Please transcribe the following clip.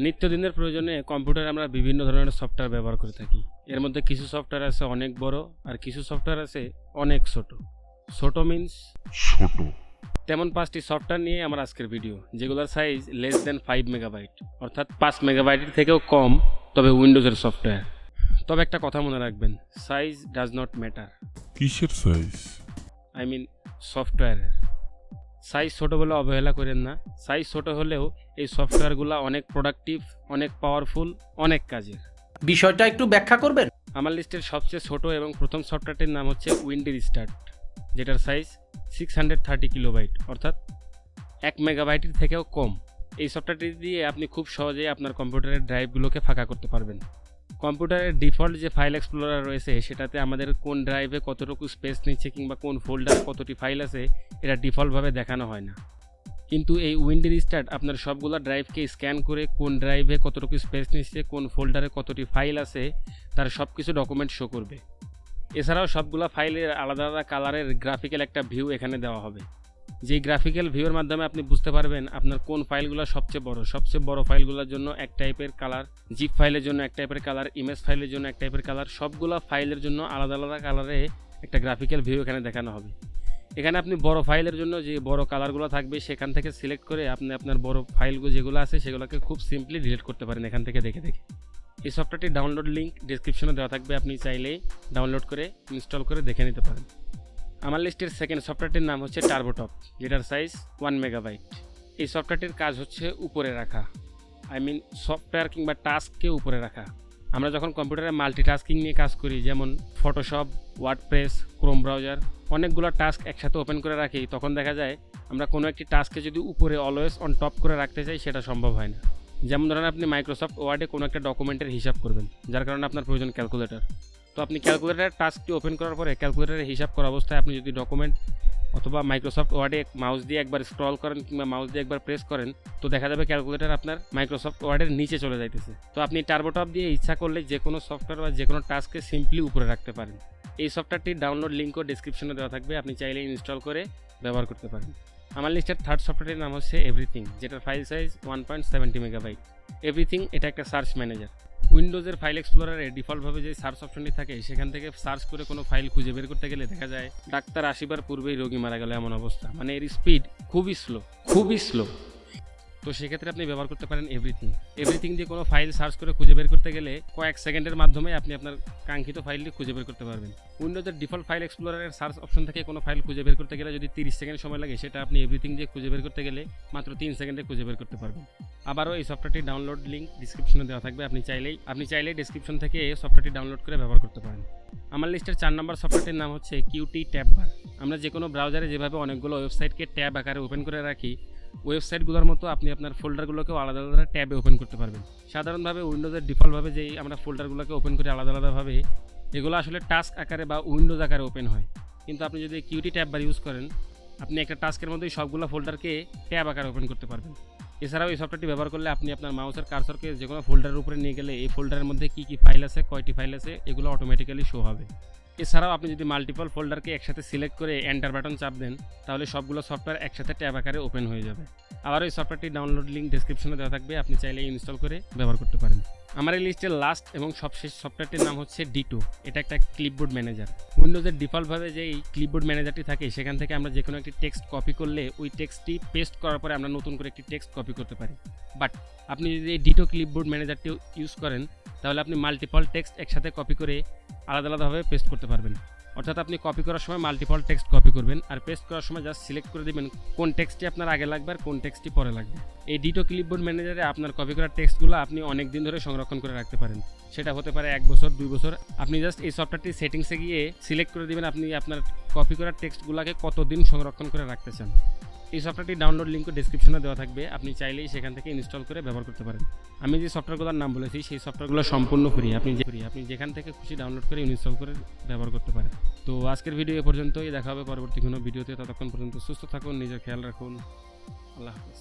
নিত্যদিনের প্রয়োজনে কম্পিউটারে আমরা বিভিন্ন ধরনের সফটওয়্যার ব্যবহার করে থাকি। এর মধ্যে কিছু সফটওয়্যার আছে অনেক বড় আর কিছু সফটওয়্যার আছে অনেক ছোট। ছোট মিন্স ছোট। তেমন 5টি সফটওয়্যার নিয়ে আমার আজকের ভিডিও, যেগুলোর সাইজ লেস দেন 5 মেগাবাইট, অর্থাৎ 5 মেগাবাইটের থেকেও কম, তবে উইন্ডোজের সফটওয়্যার। তবে একটা কথা মনে রাখবেন, সাইজ ডাজ নট ম্যাটার। কিসের সাইজ? আই মিন সফটওয়্যারের সাইজ ছোট বলে অবহেলা করেন না। সাইজ ছোট হলেও এই সফটওয়্যারগুলো অনেক প্রোডাক্টিভ, অনেক পাওয়ারফুল, অনেক কাজের। বিষয়টা একটু ব্যাখ্যা করবেন? আমার লিস্টের সবচেয়ে ছোট এবং প্রথম সফটওয়্যারটির নাম হচ্ছে উইন্ডোজ স্টার্ট, যেটার সাইজ 630 কিলোবাইট, অর্থাৎ 1 মেগাবাইটের থেকেও কম। এই সফটওয়্যারটি দিয়ে আপনি খুব সহজেই আপনার কম্পিউটারের ড্রাইভগুলোকে ফাঁকা করতে পারবেন। কম্পিউটারের ডিফল্ট যে ফাইল এক্সপ্লোরার রয়েছে, সেটাতে আমাদের কোন ড্রাইভে কতটুকু স্পেস নিচ্ছে কিংবা কোন ফোল্ডারে কতটি ফাইল আছে, এটা ডিফল্টভাবে দেখানো হয় না। কিন্তু এই উইন্ডোজ স্টার্ট আপনার সবগুলো ড্রাইভকে স্ক্যান করে কোন ড্রাইভে কতটুকু স্পেস নিচ্ছে, কোন ফোল্ডারে কতটি ফাইল আছে, তার সব কিছু ডকুমেন্ট শো করবে। এছাড়াও সবগুলো ফাইলের আলাদা আলাদা কালারের গ্রাফিক্যাল একটা ভিউ এখানে দেওয়া হবে। যেই গ্রাফিক্যাল ভিউর মাধ্যমে আপনি বুঝতে পারবেন আপনার কোন ফাইলগুলো সবচেয়ে বড় ফাইলগুলোর জন্য এক টাইপের কালার, জিপ ফাইলের জন্য এক টাইপের কালার, ইমেজ ফাইলের জন্য এক টাইপের কালার, সবগুলো ফাইলের জন্য আলাদা আলাদা কালারে একটা গ্রাফিক্যাল ভিউ এখানে দেখানো হবে। এখানে আপনি বড় ফাইলের জন্য যে বড় কালারগুলো থাকবে সেখান থেকে সিলেক্ট করে আপনি আপনার বড় ফাইলগুলো যেগুলো আছে সেগুলোকে খুব সিম্পলি ডিলিট করতে পারেন এখান থেকে দেখে দেখে। এই সফটওয়্যারটির ডাউনলোড লিঙ্ক ডেসক্রিপশনে দেওয়া থাকবে, আপনি চাইলেই ডাউনলোড করে ইনস্টল করে দেখে নিতে পারেন। আমার লিস্টের সেকেন্ড সফটওয়্যারটির নাম হচ্ছে টার্বোটপ, যেটার সাইজ 1 মেগাবাইট। এই সফটওয়্যারটির কাজ হচ্ছে উপরে রাখা, আই মিন সফটওয়্যার কিংবা টাস্ককে উপরে রাখা। আমরা যখন কম্পিউটারে মাল্টিটাস্কিং নিয়ে কাজ করি, যেমন ফটোশপ, ওয়ার্ডপ্রেস, ক্রোম ব্রাউজার, অনেকগুলো টাস্ক একসাথে ওপেন করে রাখি, তখন দেখা যায় আমরা কোনো একটি টাস্ককে যদি উপরে অলওয়েজ অন টপ করে রাখতে চাই, সেটা সম্ভব হয় না। যেমন ধরেন আপনি মাইক্রোসফট ওয়ার্ডে কোনো একটা ডকুমেন্টের হিসাব করবেন, যার কারণে আপনার প্রয়োজন ক্যালকুলেটর। তো আপনি ক্যালকুলেটর টাস্কটি ওপেন করার পরে ক্যালকুলেটরের হিসাব করা অবস্থায় আপনি যদি ডকুমেন্ট অথবা মাইক্রোসফট ওয়ার্ডে মাউস দিয়ে একবার স্ক্রল করেন কিংবা মাউস দিয়ে একবার প্রেস করেন, তো দেখা যাবে ক্যালকুলেটর আপনার মাইক্রোসফট ওয়ার্ডের নিচে চলে যাইতেছে। তো আপনি টার্বোটপ দিয়ে ইচ্ছা করলে যে কোনো সফটওয়্যার বা যে কোনো টাস্ককে সিম্পলি উপরে রাখতে পারেন। এই সফটওয়্যারটির ডাউনলোড লিঙ্কও ডেসক্রিপশনে দেওয়া থাকবে, আপনি চাইলে ইনস্টল করে ব্যবহার করতে পারেন। আমার লিস্টের থার্ড সফটওয়্যারটির নাম হচ্ছে এভরিথিং, যেটার ফাইল সাইজ 1.70 মেগাবাইট। এভরিথিং এটা একটা সার্চ ম্যানেজার। উইন্ডোজের ফাইল এক্সপ্লোরারে ডিফল্টভাবে যে সার্চ অপশনটি থাকে, সেখান থেকে সার্চ করে কোনো ফাইল খুঁজে বের করতে গেলে দেখা যায় ডাক্তার আসিবার পূর্বেই রোগী মারা গেল, এমন অবস্থা। মানে এর স্পিড খুবই স্লো। তো সেক্ষেত্রে আপনি ব্যবহার করতে পারেন এভরিথিং দিয়ে কোনো ফাইল সার্চ করে খুঁজে বের করতে গেলে কয়েক সেকেন্ডের মাধ্যমে আপনি আপনার কাঙ্ক্ষিত ফাইলটি খুঁজে বের করতে পারবেন। উইন্ডোজের ডিফল্ট ফাইল এক্সপ্লোরারের সার্চ অপশন থেকে কোনো ফাইল খুঁজে বের করতে গেলে যদি 30 সেকেন্ড সময় লাগে, সেটা আপনি এভরিথিং দিয়ে খুঁজে বের করতে গেলে মাত্র 3 সেকেন্ডে খুঁজে বের করতে পারবেন। আবারও এই সফটওয়্যারটির ডাউনলোড লিঙ্ক ডিসক্রিপশনে দেওয়া থাকবে, আপনি চাইলেই ডেসক্রিপশন থেকে এই সফটওয়্যারটি ডাউনলোড করে ব্যবহার করতে পারেন। আমার লিস্টের 4 নম্বর সফটওয়্যারটির নাম হচ্ছে কিউটি ট্যাব বার। আমরা যে কোনো ব্রাউজারে যেভাবে অনেকগুলো ওয়েবসাইটকে ট্যাব আকারে ওপেন করে রাখি, ওয়েবসাইটগুলোর মতো আপনি আপনার ফোল্ডারগুলোকেও আলাদা আলাদা ট্যাবে ওপেন করতে পারবেন। সাধারণভাবে উইন্ডোজের ডিফল্টভাবে যেই আমরা ফোল্ডারগুলোকে ওপেন করি আলাদা আলাদাভাবে, এগুলো আসলে টাস্ক আকারে বা উইন্ডোজ আকারে ওপেন হয়। কিন্তু আপনি যদি কিউটি ট্যাব বার ইউজ করেন, আপনি একটা টাস্কের মধ্যেই সবগুলো ফোল্ডারকে ট্যাব আকারে ওপেন করতে পারবেন। এছাড়াও এই সফটওয়্যারটি ব্যবহার করলে আপনি আপনার মাউসের কার্সরকে যে কোনো ফোল্ডারের উপরে নিয়ে গেলে এই ফোল্ডারের মধ্যে কী ফাইল আছে, কয়টি ফাইল আছে, এগুলো অটোমেটিক্যালি শো হবে। এছাড়াও আপনি যদি মাল্টিপল ফোল্ডারকে একসাথে সিলেক্ট করে এন্টার বাটন চাপ দেন, তাহলে সবগুলো সফটওয়্যার একসাথে ট্যাব আকারে ওপেন হয়ে যাবে। আবার এই সফটওয়্যারটির ডাউনলোড লিঙ্ক ডেসক্রিপশনে দেওয়া থাকবে, আপনি চাইলে ইনস্টল করে ব্যবহার করতে পারেন। আমার এই লিস্টের লাস্ট এবং সবশেষ সফটওয়্যারটির নাম হচ্ছে ডিটো। এটা একটা ক্লিপবোর্ড ম্যানেজার। উইন্ডোজের ডিফল্টভাবে যে এই ক্লিপবোর্ড ম্যানেজারটি থাকে, সেখান থেকে আমরা যে কোনো একটি টেক্সট কপি করলে ওই টেক্সটটি পেস্ট করার পরে আমরা নতুন করে একটি টেক্সট কপি করতে পারি। বাট আপনি যদি এই ডিটো ক্লিপবোর্ড ম্যানেজারটি ইউজ করেন, তাহলে আপনি মাল্টিপল টেক্সট একসাথে কপি করে আলাদা আলাদাভাবে পেস্ট করতে পারবেন। অর্থাৎ আপনি কপি করার সময় মাল্টিপল টেক্সট কপি করবেন, আর পেস্ট করার সময় জাস্ট সিলেক্ট করে দেবেন কোন টেক্সটটি আপনার আগে লাগবে আর কোন টেক্সটটি পরে লাগবে। এই ডিটো ক্লিপবোর্ড ম্যানেজারে আপনার কপি করা টেক্সটগুলো আপনি অনেক দিন ধরে সংরক্ষণ করে রাখতে পারেন। সেটা হতে পারে 1 বছর, 2 বছর। আপনি জাস্ট এই সফটওয়্যারটি সেটিংসে গিয়ে সিলেক্ট করে দেবেন আপনি আপনার কপি করা টেক্সটগুলোকে কতদিন সংরক্ষণ করে রাখতে চান। এই সফটওয়্যারটির ডাউনলোড লিঙ্কও ডেসক্রিপশনে দেওয়া থাকবে, আপনি চাইলেই সেখান থেকে ইনস্টল করে ব্যবহার করতে পারেন। আমি যে সফটওয়্যারগুলোর নাম বলেছি সেই সফটওয়্যারগুলো সম্পূর্ণ ফ্রি, আপনি যেখান থেকে খুশি ডাউনলোড করে ইনস্টল করে ব্যবহার করতে পারেন। তো আজকের ভিডিও এ পর্যন্তই, দেখা হবে পরবর্তী কোনো ভিডিওতে। ততক্ষণ পর্যন্ত সুস্থ থাকুন, নিজের খেয়াল রাখুন। আল্লাহ হাফেজ।